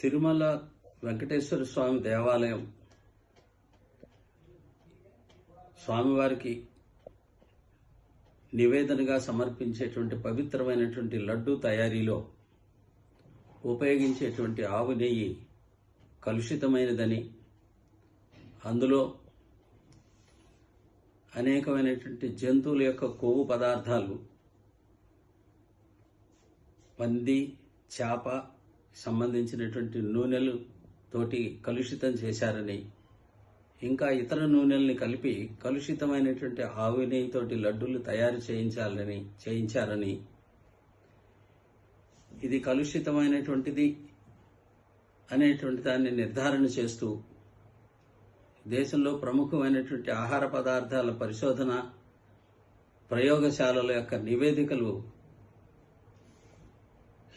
తిరుమల వెంకటేశ్వర స్వామి దేవాలయం స్వామివారికి నివేదనగా సమర్పించేటువంటి పవిత్రమైనటువంటి లడ్డూ తయారీలో ఉపయోగించేటువంటి ఆవు నెయ్యి కలుషితమైనదని, అందులో అనేకమైనటువంటి జంతువుల యొక్క కొవ్వు పదార్థాలు, పంది, చేప సంబంధించినటువంటి నూనెలు తోటి కలుషితం చేశారని, ఇంకా ఇతర నూనెల్ని కలిపి కలుషితమైనటువంటి ఆవు నెయ్యితోటి లడ్డూలు తయారు చేయించారని, ఇది కలుషితమైనటువంటిది అనేటువంటి దాన్ని నిర్ధారణ చేస్తూ దేశంలో ప్రముఖమైనటువంటి ఆహార పదార్థాల పరిశోధన ప్రయోగశాలల యొక్క నివేదికలు